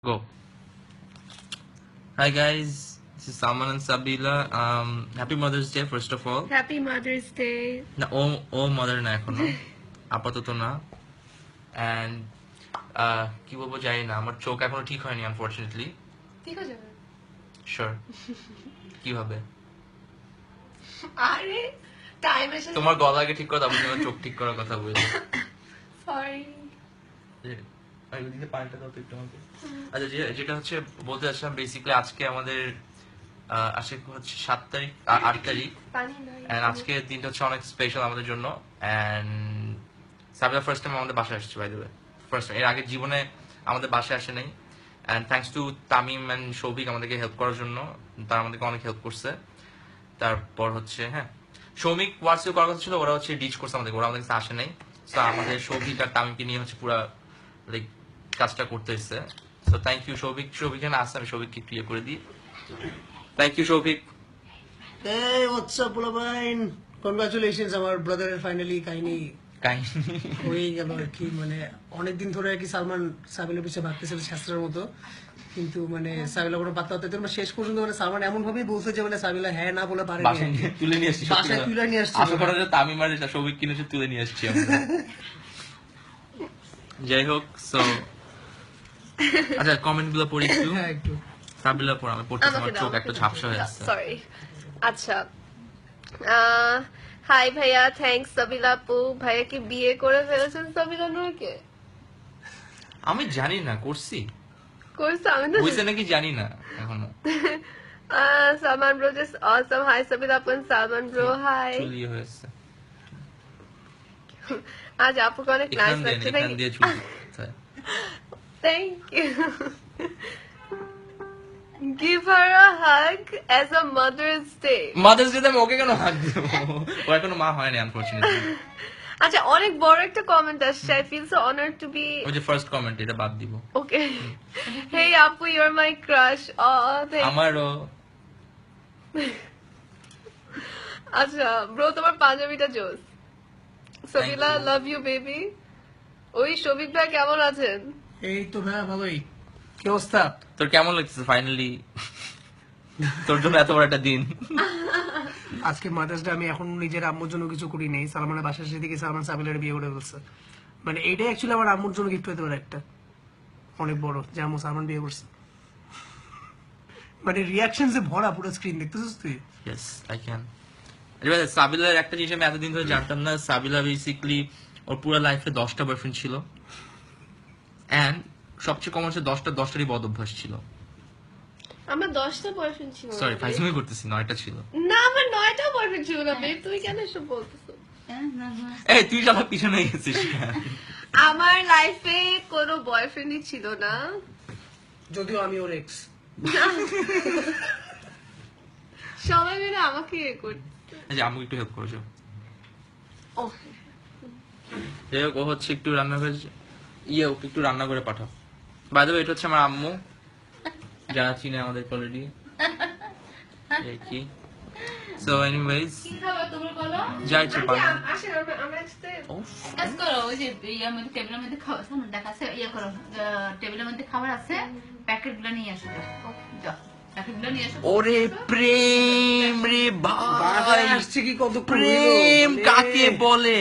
Go. Hi guys, this is Salman and Sabila. Happy Mother's Day first of all. Happy Mother's Day. না ও mother না এখনো আপাতত না and কি বলবো জানি না আমার চোখ এখনো ঠিক হয়নি আনফরচুনেটলি ঠিক হয়ে যাবে। শিওর কিভাবে আরে টাইম এসে তোমার গলা আগে ঠিক করো তারপর তোমার চোখ ঠিক করার কথা বলবো সরি। পানিটা দাও তো একটু আমাকে। আচ্ছা যেটা হচ্ছে বলতে চাচ্ছিলাম বেসিক্যালি আজকে আমাদের আজকে হচ্ছে 7 তারিখ 8 তারিখ পানি নাই। এন্ড আজকে দিনটা হচ্ছে অনেক স্পেশাল আমাদের জন্য এন্ড সাবিলা ফার্স্ট টাইম আমাদের বাসায় আসছে বাই দ্য ওয়ে ফার্স্ট এর আগে জীবনে আমাদের বাসায় আসে নাই and thanks to Tamim and Souvik আমাদেরকে হেল্প করার জন্য তারা আমাদেরকে অনেক হেল্প করছে। তারপর হচ্ছে হ্যাঁ সৌমিক ওয়ার্সিও করার কথা ছিল ওরা হচ্ছে ডিচ করছে আমাদের ওরা আমাদের কাছে আসে নাই তো আমাদের সৌভিক আর তামিমকে নিয়ে হচ্ছে পুরা লাইক কাজটা করতে এসছে। সো থ্যাংক ইউ সৌভিক এখানে আসছে আমি সৌভিককে ক্লিয়ার করে দিই। Thank you Souvik. Hey, what's up, Pulabain? Congratulations, আমার ব্রাদারের ফাইনালি কাহিনী হয়ে গেল আর কি। মানে অনেকদিন ধরে আর কি সালমান সাবিলের পিছিয়ে ভাগতেছে শাস্ত্রের মতো, কিন্তু মানে সাবিলা কোনো পাত্তা হতে না। শেষ পর্যন্ত মানে সালমান এমন ভাবেই বলছে যে মানে সাবিলা হ্যাঁ না বলে পারে তুলে নিয়ে আসছি বাসায় তুলে নিয়ে আসছে। আশা করা যায় তামিম আর সৌভিক কিনে তুলে নিয়ে আসছি আমরা। যাই হোক সো আচ্ছা কমেন্ট গুলো পড়ি একটু। হ্যাঁ একটু সাবিলা পড় আমি পড়তে আমার চোখ একটা ঝাপসা হয়ে যাচ্ছে। সরি। আচ্ছা হাই ভাইয়া, থ্যাঙ্কস সাবিলা আপু। ভাইয়া কি বিয়ে করে ফেলেছেন সাবিলা নূরকে? আমি জানি না করছি করছে আমি তো হইছে নাকি জানি না এখনো। Salman bro just awesome. Hi Sabila আপু, সালমান ব্রো হাই। চুলি হয়েছে আজ আপুকে অনেক নাইস লাগছে। এখান দিয়ে চুলি Thank you. Give her a hug as a Mother's Day. Mother's day আমি ওকে কেন হাত দিব ও এখনো মা হয়নি আনফরচুনেটলি। আচ্ছা অনেক বড় একটা কমেন্ট আসছে। I feel so honored to be ওই যে ফার্স্ট কমেন্ট এটা বাদ দিব। okay. Hey Apu, you're my crush. Oh, thank you. আমারও আচ্ছা ব্রো তোমার পাঞ্জাবিটা জোস। সাবিলা লাভ ইউ বেবি। ওই শোভিক ভাই কেমন আছেন? এই তো ভাইয়া ভালোই। কি অবস্থা তোর কেমন লাগছে ফাইনালি তোর জন্য এত বড় একটা দিন? আজকে মাদার্স ডে আমি এখন নিজের আম্মুর জন্য কিছু করি নাই। সালমানের বাসার সাথে থেকে সালমান সাবিলের বিয়ে করে ফেলছে। মানে এইটাই অ্যাকচুয়ালি আমার আম্মুর জন্য গিফট হতে পারে একটা অনেক বড়, যে আম্মু সালমান বিয়ে করছে। মানে রিয়াকশন যে ভরা পুরো স্ক্রিন দেখতেছিস তুই। Yes I can. এবার সাবিলার একটা জিনিস আমি এতদিন ধরে জানতাম না, সাবিলা বেসিক্যালি ওর পুরো লাইফে 10টা বয়ফ্রেন্ড ছিল এন্ড সবচেয়ে কমন হচ্ছে 10টারই বদ অভ্যাস ছিল। আমার 10টা বয়ফ্রেন্ড ছিল। সরি ফাইজলামি করতেছি 9টা ছিল। না আমার 9টা বয়ফ্রেন্ড ছিল না বেব, তুমি কেন এসব বলতেছো? এই তুই আমার পিছনে গেছিস আমার লাইফে কোনো বয়ফ্রেন্ডই ছিল না, যদিও আমি ওর এক্স। সবাই মিলে আমাকে ইয়ে করতে। আচ্ছা আমাকে একটু হেল্প করো। ও যাই হোক ও হচ্ছে একটু রান্না করে ওকে একটু রান্না করে পাঠাও। বাই দ্য ওয়ে এটা হচ্ছে আমার আম্মু যারা চিনে আমাদের অলরেডি। এই কি সো এনিওয়েজ কি খাবার তোমার বলো? যা ইচ্ছে পান। আসেন আমরা একসাথে কাজ করো, ওই যে ইয়ার মধ্যে টেবিলের মধ্যে খাবার সামনে দেখাচ্ছে, ইয়ে করো টেবিলের মধ্যে খাবার আছে, প্যাকেটগুলো নিয়ে আসো। যাও প্যাকেটগুলো নিয়ে আসো। ওরে প্রেম রে ভাই আসছে কি কত প্রেম কাকে বলে